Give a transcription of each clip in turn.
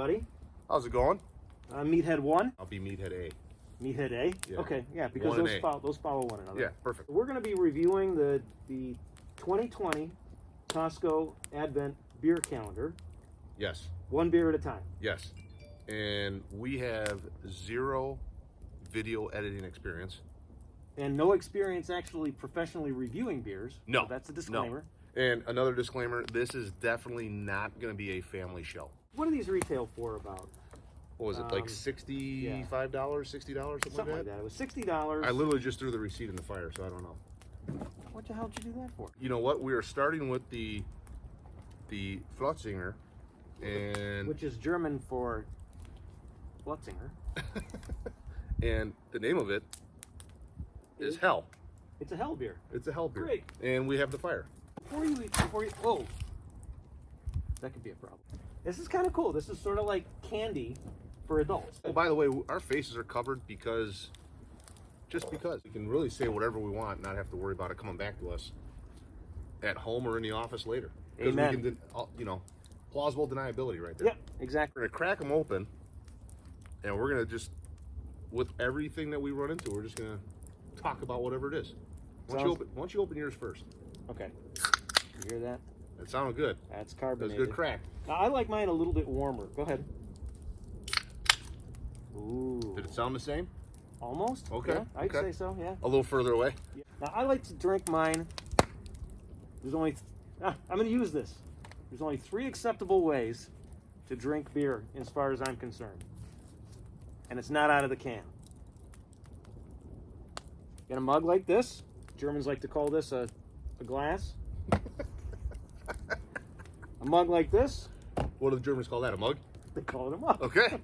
buddy. How's it going? Meathead 1. I'll be Meathead A. Meathead A? Yeah. Okay, yeah, because those follow one another. Yeah, perfect. We're going to be reviewing the 2020 Costco Advent beer calendar. Yes. One beer at a time. Yes. And we have zero video editing experience. And no experience actually professionally reviewing beers. No. So that's a disclaimer. No. And another disclaimer, this is definitely not going to be a family show. What do these retail for about? What was it, like $65, $60, something like that? It was $60. I literally just threw the receipt in the fire, so I don't know. What the hell did you do that for? You know what? We are starting with the Flutzinger, and which is German for Flutzinger. And the name of it is Hell. It's a hell beer. It's a Hell beer. Great. And we have the fire. Before you, whoa, that could be a problem. This is kind of cool. This is sort of like candy for adults. Oh, by the way, our faces are covered just because. We can really say whatever we want, not have to worry about it coming back to us at home or in the office later. Amen. We can, plausible deniability right there. Yep, exactly. We're gonna crack them open, and we're gonna just, with everything that we run into, we're just gonna talk about whatever it is. Why don't you open yours first? Okay. You hear that? That sounded good. That's carbonated. That's a good crack. Now, I like mine a little bit warmer. Go ahead. Ooh. Did it sound the same? Almost. Okay. Yeah, I'd say so. Yeah. A little further away. Yeah. Now I like to drink mine. There's only. I'm going to use this. There's only 3 acceptable ways to drink beer, as far as I'm concerned, and it's not out of the can. Get a mug like this. Germans like to call this a glass. A mug like this. What do the Germans call that? A mug? They call it a mug. Okay.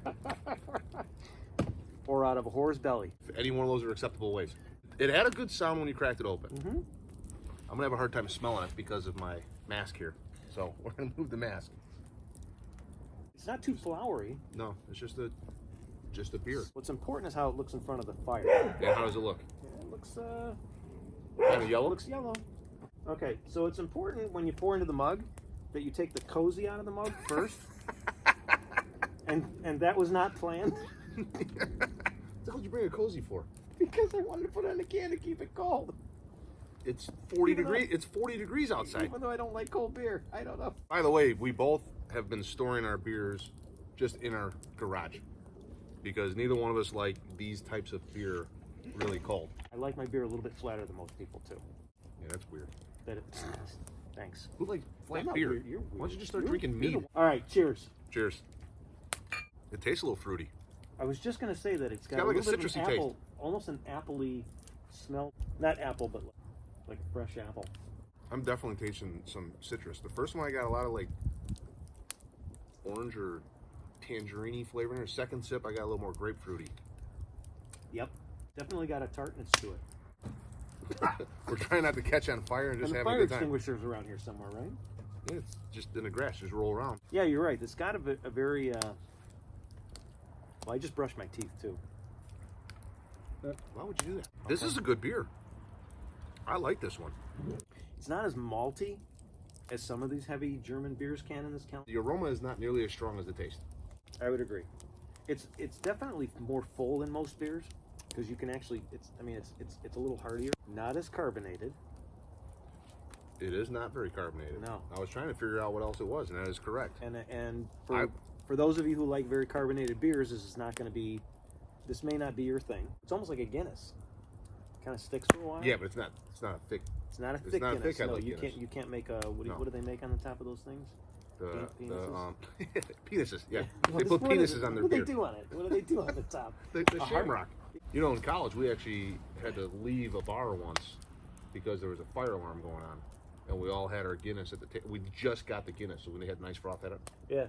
Or out of a whore's belly. Any one of those are acceptable ways. It had a good sound when you cracked it open. Mm-hmm. I'm gonna have a hard time smelling it because of my mask here. So we're gonna move the mask. It's not too flowery. No, it's just a beer. What's important is how it looks in front of the fire. Yeah, how does it look? Yeah, it looks Kind of yellow? looks yellow. Okay, so it's important when you pour into the mug that you take the cozy out of the mug first. and that was not planned. What the hell did you bring a cozy for? Because I wanted to put it on the can to keep it cold. It's 40 degrees. It's 40 degrees outside. Even though I don't like cold beer, I don't know. By the way, we both have been storing our beers just in our garage because neither one of us like these types of beer really cold. I like my beer a little bit flatter than most people too. Yeah, that's weird. Thanks. Who likes flat not beer? weird. You're weird. Why don't you just start You're drinking mead? All right, cheers. Cheers. It tastes a little fruity. I was just gonna say that it's got like a little bit of citrusy an taste. apple, almost an appley smell. Not apple, but like a fresh apple. I'm definitely tasting some citrus. The first one I got a lot of like orange or tangerine flavor in there. Second sip, I got a little more grapefruity. Yep, definitely got a tartness to it. We're trying not to catch on fire and just And the have a fire good time. extinguisher's around here somewhere, right? Yeah, it's just in the grass, just roll around. Yeah, you're right. It's got a very. Well, I just brushed my teeth too. Why would you do that? This is a good beer. I like this one. It's not as malty as some of these heavy German beers can in this count. The aroma is not nearly as strong as the taste. I would agree. It's definitely more full than most beers because you can actually. It's a little heartier. Not as carbonated. It is not very carbonated. No. I was trying to figure out what else it was, and that is correct. And for those of you who like very carbonated beers, this may not be your thing. It's almost like a Guinness. Kind of sticks for a while. Yeah, but it's not a thick. It's not a thick Guinness. Head No, like you Guinness. can't. You can't make a. What do they make on the top of those things? Penises? Penises. Yeah, What they is- put what is penises it? on their What do beer. they do on it? What do they do on the top? The A shamrock. You know, in college we actually had to leave a bar once because there was a fire alarm going on, and we all had our Guinness at the table. We just got the Guinness, so when they had nice froth at it, Yeah.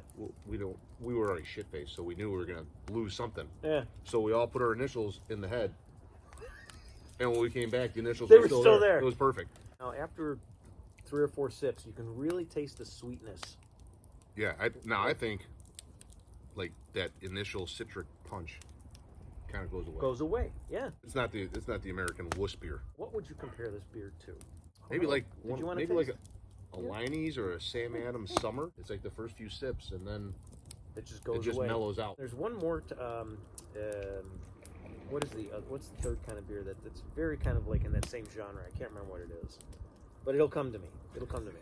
we were already shit faced, so we knew we were gonna lose something. Yeah. So we all put our initials in the head, and when we came back, the initials They were were still still there. there. It was perfect. Now after 3 or 4 sips, you can really taste the sweetness. Yeah. I think like that initial citric punch kind of goes away. Goes away. Yeah. It's not the American wuss beer. What would you compare this beer to? Maybe like Did you a taste? Liney's or a Sam Adams Summer. It's like the first few sips, and then It just goes It just away. mellows out. There's one more. What is what's the third kind of beer that's very kind of like in that same genre? I can't remember what it is, but it'll come to me. It'll come to me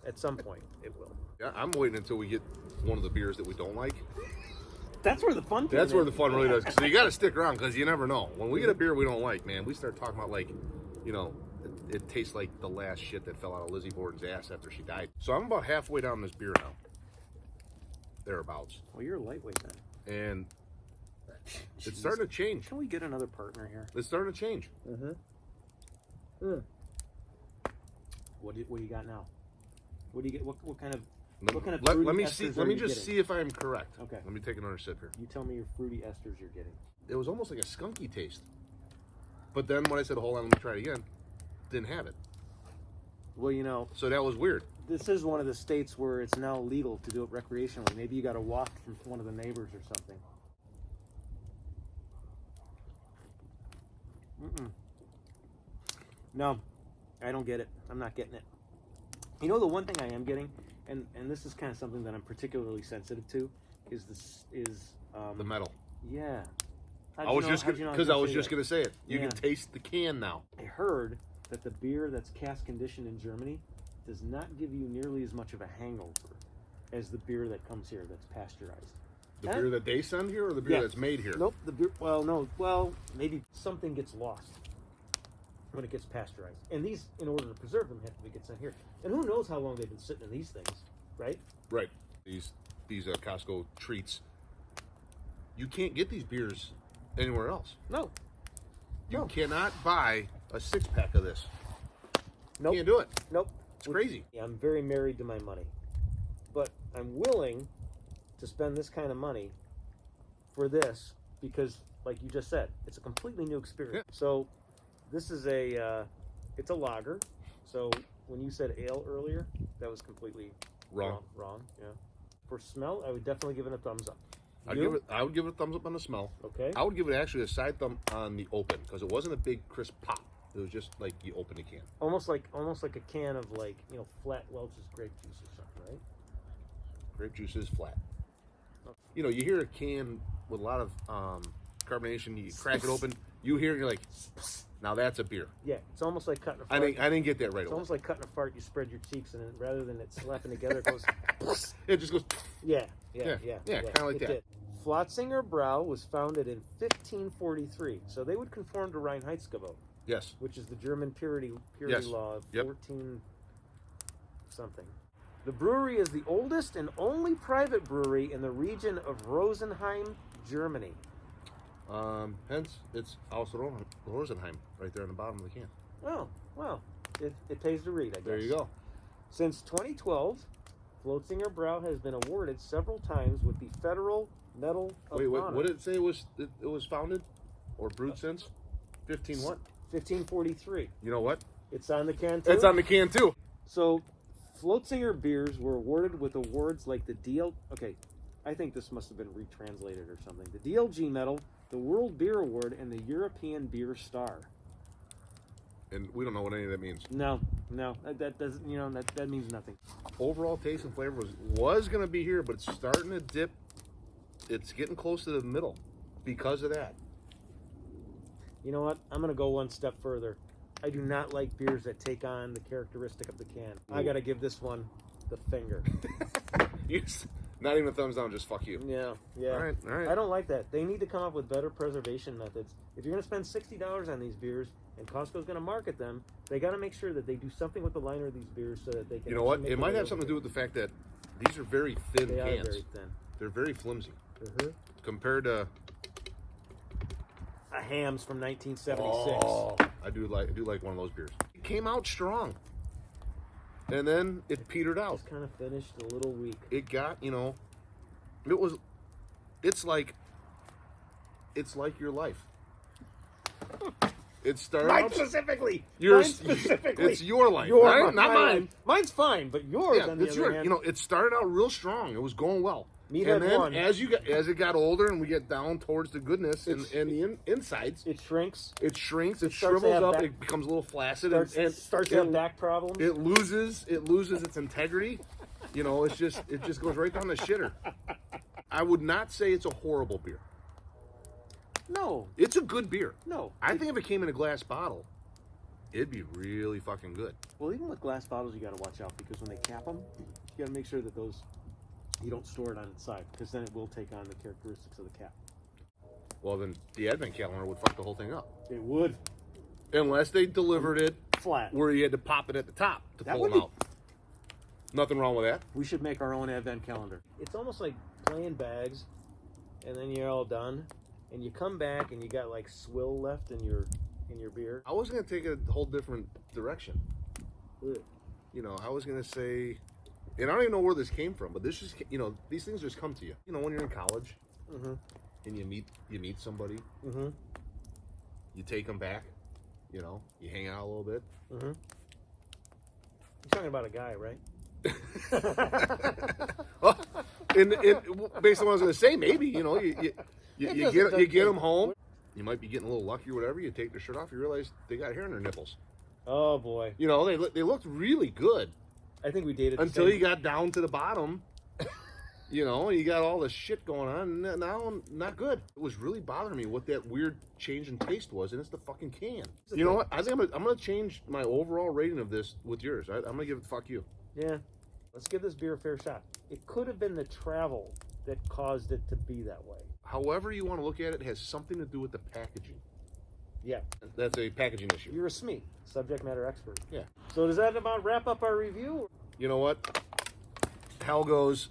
at some point. It will. Yeah, I'm waiting until we get one of the beers that we don't like. That's where the fun. That's where the fun really does. So you got to stick around because you never know. When we get a beer we don't like, man, we start talking about like, you know, it tastes like the last shit that fell out of Lizzie Borden's ass after she died. So I'm about halfway down this beer now. Thereabouts. Well, you're a lightweight then. And it's starting to change. Can we get another partner here? It's starting to change. What do you got now? What do you get? What kind of Let me fruity see. esters Let are me you just getting? see if I am correct. Okay. Let me take another sip here. You tell me your fruity esters you're getting. It was almost like a skunky taste. But then when I said, hold on, let me try it again, didn't have it. Well, you know, So that was weird. this is one of the states where it's now legal to do it recreationally. Maybe you got a waft from one of the neighbors or something. No, I don't get it. I'm not getting it. You know, the one thing I am getting, and this is kind of something that I'm particularly sensitive to, is The metal. yeah. I was just gonna say it. You Yeah. can taste the can now. I heard that the beer that's cask conditioned in Germany does not give you nearly as much of a hangover as the beer that comes here that's pasteurized. The beer that they send here, or the beer Yeah. that's made here? Nope, the beer. Well, no. Well, maybe something gets lost when it gets pasteurized, and these, in order to preserve them, have to be get sent here. And who knows how long they've been sitting in these things, right? Right. These Costco treats. You can't get these beers anywhere else. No. You cannot buy a 6-pack of this. Nope. Can't do it. Nope. It's crazy. Yeah, I'm very married to my money, but I'm willing to spend this kind of money for this because, like you just said, it's a completely new experience. Yeah. So this is it's a lager. So when you said ale earlier, that was completely Wrong. Wrong. Yeah. For smell, I would definitely give it a thumbs up. I You? would give it a thumbs up on the smell. Okay. I would give it actually a side thumb on the open because it wasn't a big crisp pop. It was just like you open a can. Almost like a can of, like, you know, flat Welch's grape juice or something, right? Grape juice is flat. You know, you hear a can with a lot of carbonation. You crack it open. You hear it, you're like, now that's a beer. Yeah, it's almost like cutting a I fart. didn't get that right It's away. almost like cutting a fart. You spread your cheeks, and rather than it slapping together, it goes. It just goes. Yeah, Yeah, kinda like it that. did. Flotzinger Brau was founded in 1543, so they would conform to Reinheitsgebot, Yes. which is the German purity Yes. law of Yep. 14 something. The brewery is the oldest and only private brewery in the region of Rosenheim, Germany. Hence, it's Haus Rosenheim right there on the bottom of the can. Oh, well, it pays to read, I guess. There you go. Since 2012, Flotzinger Brau has been awarded several times with the Federal Medal of Wait, Honor. what did it say it was founded or brewed since? 15 what? 1543. You know what? It's on the can too. It's on the can too. So, Flotzinger beers were awarded with awards like the DL. Okay, I think this must have been retranslated or something. The DLG Medal, the World Beer Award, and the European Beer Star. And we don't know what any of that means. No, that doesn't. You know, that means nothing. Overall taste and flavor was going to be here, but it's starting to dip. It's getting close to the middle because of that. You know what? I'm gonna go one step further. I do not like beers that take on the characteristic of the can. I gotta give this one the finger. Not even a thumbs down, just fuck you. Yeah. All right. I don't like that. They need to come up with better preservation methods. If you're gonna spend $60 on these beers and Costco's gonna market them, they gotta make sure that they do something with the liner of these beers so that they can. You know what? actually make It might their have way something to do over with the fact that these are very thin here. They cans. are very thin. They're very flimsy Mhm. compared to. A Hamm's from 1976. Oh, I do like one of those beers. It came out strong, and then it petered out. Just kind of finished a little weak. It got, it's like your life. It started Mine out specifically. Mine specifically. It's your life, Your right? life, Not my mine. life. Mine's fine, but yours Yeah, on the it's other yours. hand. It started out real strong. It was going well. Meathead And then one. as it got older and we get down towards the goodness and the insides, It shrinks. it shrinks, it starts to shrivels have up, back- it becomes a little flaccid, Starts to have back problems. It loses its integrity. It just goes right down the shitter. I would not say it's a horrible beer. No, It's a good beer. no. I think if it came in a glass bottle, it'd be really fucking good. Well, even with glass bottles, you got to watch out because when they cap them, you got to make sure that those you don't store it on its side because then it will take on the characteristics of the cap. Well, then the advent calendar would fuck the whole thing up. It would Unless they delivered it flat. where you had to pop it at the top to That pull would them be- out. Nothing wrong with that. We should make our own advent calendar. It's almost like playing bags, and then you're all done, and you come back and you got like swill left in your beer. I was going to take a whole different direction. Ugh. You know, I was going to say, and I don't even know where this came from, but this just, you know, these things just come to you. You know, when you're in college Mm-hmm. and you meet somebody, Mm-hmm. you take them back, you know, you hang out a little bit. Mm-hmm. You're talking about a guy, right? Well, based on what I was going to say, maybe, you know, you get them home. You might be getting a little lucky or whatever. You take their shirt off, you realize they got hair in their nipples. Oh boy! You know, they looked really good I think we dated until you got down to the bottom. You know, and you got all this shit going on. And now, not good. It was really bothering me what that weird change in taste was, and it's the fucking can. You know what? I think I'm gonna change my overall rating of this with yours. I'm gonna give it fuck you. Yeah. Let's give this beer a fair shot. It could have been the travel that caused it to be that way. However you want to look at it, it has something to do with the packaging. Yeah. That's a packaging issue. You're a SME, subject matter expert. Yeah. So does that about wrap up our review? You know what? Hell goes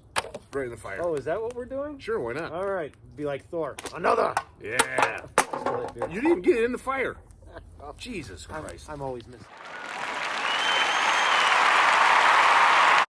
right in the fire. Oh, is that what we're doing? Sure, why not? All right. Be like Thor. Another. Yeah. You didn't even get it in the fire. Jesus Christ. I'm always missing.